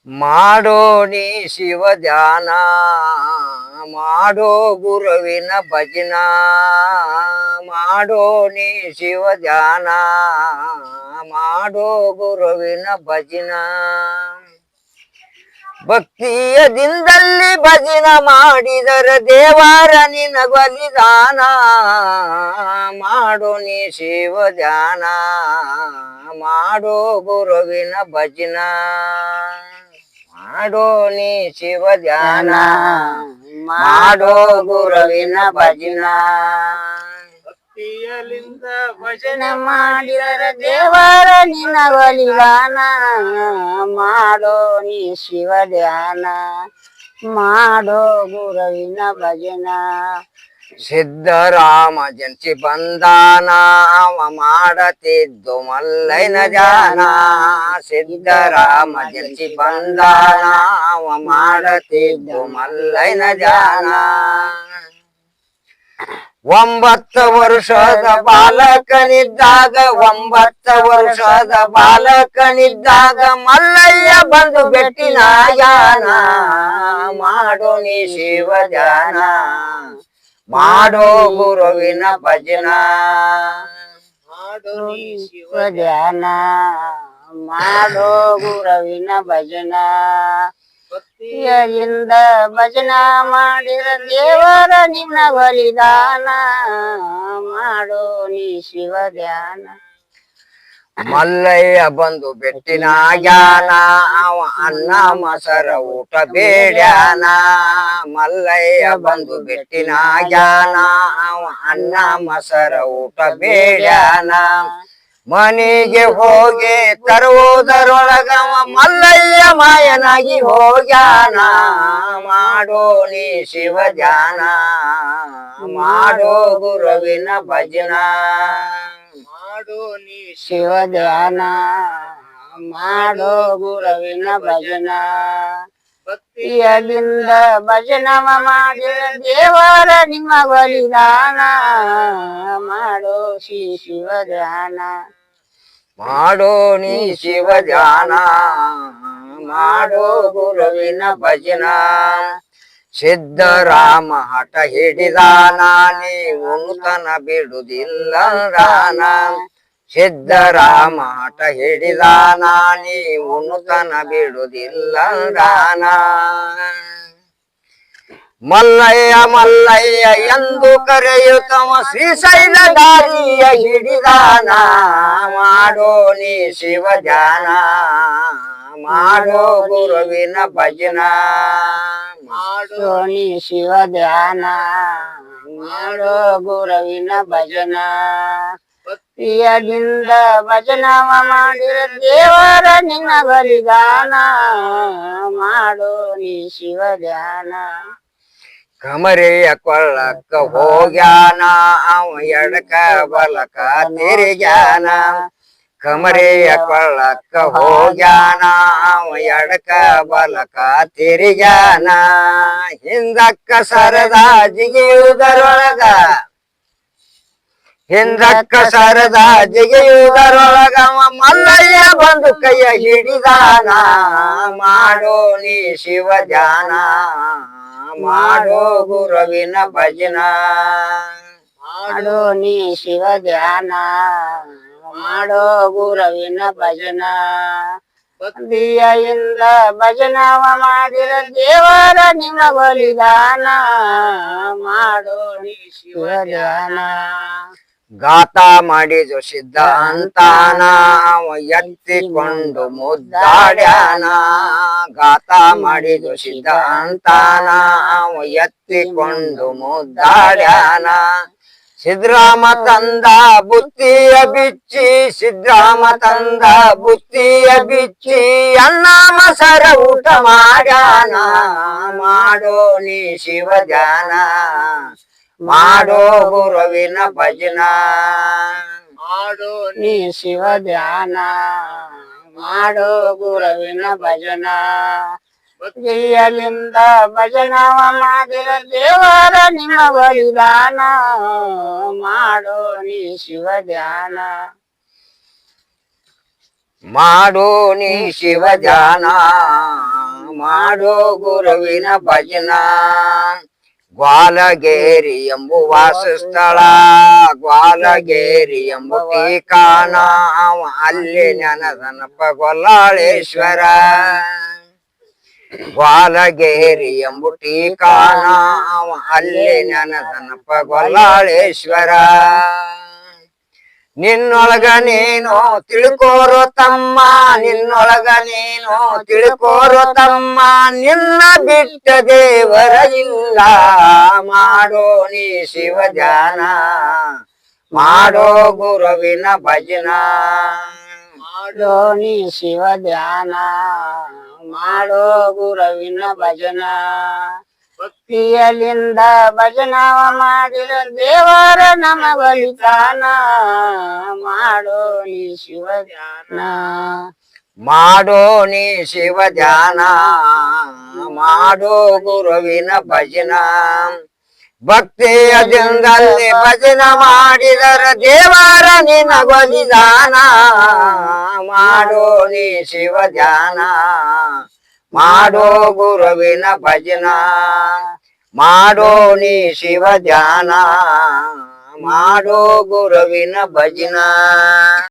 ಮಾಡೋ ನೀ ಶಿವ ಧ್ಯಾನ ಮಾಡೋ ಗುರುವಿನ ಭಜನ ಮಾಡೋ ನೀ ಶಿವ ಧ್ಯಾನ ಮಾಡೋ ಗುರುವಿನ ಭಜನ ಭಕ್ತಿಯ ದಿನದಲ್ಲಿ ಭಜನ ಮಾಡಿದರೆ ದೇವರ ನಿನ ಬಲಿದಾನ ಮಾಡೋ ನೀ ಶಿವ ಧ್ಯಾನ ಮಾಡೋ ಗುರುವಿನ ಭಜನ ಮಾಡೋ ನೀ ಶಿವ ಧ್ಯಾನ ಮಾಡೋ ಗುರುವಿನ ಭಜನ ಭಕ್ತಿಯಲಿಂದ ಭಜನೆ ಮಾಡಿದರೆ ದೇವರ ನಿನ್ನ ಬಲಿದಾನ ಮಾಡೋ ನೀ ಶಿವ ಧ್ಯಾನ ಮಾಡೋ ಗುರುವಿನ ಭಜನ ಸಿದ್ಧರಾಮ ಜನಿಸಿ ಬಂದಾನ ಅವ ಮಾಡತಿದ್ದು ಮಲ್ಲೈನ ಜಾನ ಸಿದ್ಧರಾಮ ಜನಿಸಿ ಬಂದಾನ ಅವ ಮಾಡತಿದ್ದು ಮಲ್ಲೈನ ಜಾನ 9 ವರ್ಷದ ಬಾಲಕನಿದ್ದಾಗ 9 ವರ್ಷದ ಬಾಲಕನಿದ್ದಾಗ ಮಲ್ಲಯ್ಯ ಬಂದು ಬೆಟ್ಟಿನ ಯಾನ ಮಾಡೋ ನೀ ಶಿವ ಧ್ಯಾನ ಮಾಡೋ ಗುರುವಿನ ಭಜನ ಮಾಡೋ ನೀ ಶಿವ ಧ್ಯಾನ ಮಾಡೋ ಗುರುವಿನ ಭಜನ ಭಕ್ತಿಯಿಂದ ಭಜನ ಮಾಡಿರ ದೇವರ ನಿನ್ನ ಬಲಿದಾನ ಮಾಡೋ ನೀ ಶಿವ ಧ್ಯಾನ ಮಲ್ಲಯ್ಯ ಬಂದು ಬೆಟ್ಟಿನ ಜ್ಞಾನ ಅವ ಅನ್ನ ಮೊಸರ ಊಟ ಬೇಡ್ಯಾನ ಮಲ್ಲಯ್ಯ ಬಂದು ಬೆಟ್ಟಿನ ಜ್ಞಾನ ಅವ ಅನ್ನ ಮೊಸರ ಊಟ ಬೇಡ್ಯಾನ ಮನೆಗೆ ಹೋಗಿ ತರುವುದರೊಳಗವ ಮಲ್ಲಯ್ಯ ಮಾಯನಾಗಿ ಹೋಗ್ಯಾನ ಮಾಡೋ ನೀ ಶಿವ ಧ್ಯಾನ ಮಾಡೋ ಗುರುವಿನ ಭಜನ ಮಾಡೋ ನೀ ಶಿವ ಧ್ಯಾನ ಮಾಡೋ ಗುರುವಿನ ಭಜನ ಭಕ್ತಿಯದಿಂದ ಭಜನವ ಮಾಡಿದ ದೇವರ ನಿಮ್ಮ ಬಲಿದಾನ ಮಾಡೋ ಶ್ರೀ ಶಿವ ಧ್ಯಾನ ಮಾಡೋ ನೀ ಶಿವ ಧ್ಯಾನ ಮಾಡೋ ಗುರುವಿನ ಭಜನ ಸಿದ್ಧರಾಮ ಹಠ ಹಿಡಿದಾನ ನೀ ಉಣುತನ ಬಿಡುವುದಿಲ್ಲ ದಾನ ಸಿದ್ಧರಾಮ ಹಠ ಹಿಡಿದಾನ ನೀ ಉಣುತನ ಬಿಡುವುದಿಲ್ಲ ದಾನ ಮಲ್ಲಯ್ಯ ಮಲ್ಲಯ್ಯ ಎಂದು ಕರೆಯುತ್ತವ ಶ್ರೀಶೈಲ ದಾರಿಯ ಹಿಡಿದಾನ ಮಾಡೋ ನೀ ಶಿವ ಧ್ಯಾನ ಮಾಡೋ ಗುರುವಿನ ಭಜನ ಮಾಡೋ ನೀ ಶಿವ ಧ್ಯಾನ ಮಾಡೋ ಗುರುವಿನ ಭಜನ ಭಕ್ತಿಯದಿಂದ ಭಜನವ ಮಾಡಿರ ದೇವರ ನಿನ್ನ ಬಲಿದಾನ ಮಾಡೋ ನೀ ಶಿವ ಧ್ಯಾನ ಕಮರೆಯ ಕೊಳ್ಳಕ್ಕ ಹೋಗ್ಯಾನ ಅವ ಎಡಕ ಬಲಕ ತಿರುಗ್ಯಾನ ಕಮರೆಯ ಕೊಳ್ಳಕ್ಕ ಹೋಗ್ಯಾನ ಅವ ಎಡಕ ಬಲಕ ತಿರುಗ್ಯಾನ ಹಿಂದಕ್ಕ ಸರದ ಜಿಗಿಯುವುದರೊಳಗ ಹಿಂದಕ್ಕ ಸರದ ಜಿಗಿಯುವುದರೊಳಗವ ಮಲ್ಲಯ್ಯ ಬಂದು ಕೈಯ ಹಿಡಿದಾನ ಮಾಡೋ ನೀ ಶಿವ ಧ್ಯಾನ ಮಾಡೋ ಗುರುವಿನ ಭಜನ ಮಾಡೋ ನೀ ಶಿವ ಧ್ಯಾನ ಮಾಡೋ ಗುರುವಿನ ಭಜನ ಭಕ್ತಿಯಿಂದ ಭಜನವ ಮಾಡಿರ ದೇವರ ನಿಮ್ಮ ಬಲಿದಾನ ಮಾಡೋ ನೀ ಶಿವ ಧ್ಯಾನ ಗಾತ ಮಾಡಿದು ಸಿದ್ಧ ಅಂತಾನ ಅವ ಎತ್ತಿಕೊಂಡು ಮುದ್ದಾಡ್ಯಾನ ಗಾತ ಮಾಡಿದು ಸಿದ್ಧ ಅಂತಾನ ಅವ ಎತ್ತಿಕೊಂಡು ಮುದ್ದಾಡ್ಯಾನ ಸಿದ್ರಾಮ ತಂದ ಬುತ್ತಿಯ ಬಿಚ್ಚಿ ಸಿದ್ರಾಮ ತಂದ ಬುತ್ತಿಯ ಬಿಚ್ಚಿ ಅನ್ನ ಮೊಸರ ಊಟ ಮಾಡ್ಯಾನ ಮಾಡೋ ನೀ ಶಿವ ಧ್ಯಾನ ಮಾಡೋ ಗುರುವಿನ ಭಜನ ಮಾಡೋ ನೀ ಶಿವ ಧ್ಯಾನ ಮಾಡೋ ಗುರುವಿನ ಭಜನ ಭಕ್ತಿಯಲಿಂದ ಭಜನವ ಮಾಡಿರ ದೇವರ ನಿಮ್ಮ ಬಲಿದಾನ ಮಾಡೋ ನೀ ಶಿವ ಧ್ಯಾನ ಮಾಡು ನೀ ಶಿವ ಧ್ಯಾನ ಮಾಡೋ ಗುರುವಿನ ಭಜನ ಗ್ವಾಲಗೇರಿ ಎಂಬು ವಾಸಸ್ಥಳ ಗ್ವಾಲಗೇರಿ ಎಂಬು ಟೀಕಾಣ ಅಲ್ಲಿ ನೆನದನಪ ಗೊಲ್ಲಾಳೇಶ್ವರ ಗ್ವಾಲಗೇರಿ ಎಂಬು ಟೀಕಾಣ ಅಲ್ಲಿ ನೆನದನಪ ಗೊಲ್ಲಾಳೇಶ್ವರ ನಿನ್ನೊಳಗ ನೀನು ತಿಳ್ಕೋರೋ ತಮ್ಮ ನಿನ್ನೊಳಗ ನೀನು ತಿಳ್ಕೋರೋ ತಮ್ಮ ನಿನ್ನ ಬಿಟ್ಟ ದೇವರ ಇಲ್ಲ ಮಾಡೋ ನೀ ಶಿವ ಧ್ಯಾನ ಮಾಡೋ ಗುರುವಿನ ಭಜನ ಮಾಡೋ ನೀ ಶಿವ ಧ್ಯಾನ ಮಾಡೋ ಗುರುವಿನ ಭಜನ ಭಕ್ತಿಯಲಿಂದ ಭಜನವ ಮಾಡಿದ ದೇವರ ನಮಗೊಲಿತಾನ ಮಾಡೋ ನೀ ಶಿವ ಧ್ಯಾನ ಮಾಡೋ ನೀ ಶಿವ ಧ್ಯಾನ ಮಾಡೋ ಗುರುವಿನ ಭಜನ ಭಕ್ತಿಯದಿಂದಲ್ಲಿ ಭಜನ ಮಾಡಿದರ ದೇವರ ನಿನಗೊಲಿದಾನ ಮಾಡೋ ನೀ ಶಿವ ಧ್ಯಾನ ಮಾಡೋ ಗುರುವಿನ ಭಜನ ಮಾಡೋ ನೀ ಶಿವ ಧ್ಯಾನ ಮಾಡೋ ಗುರುವಿನ ಭಜನ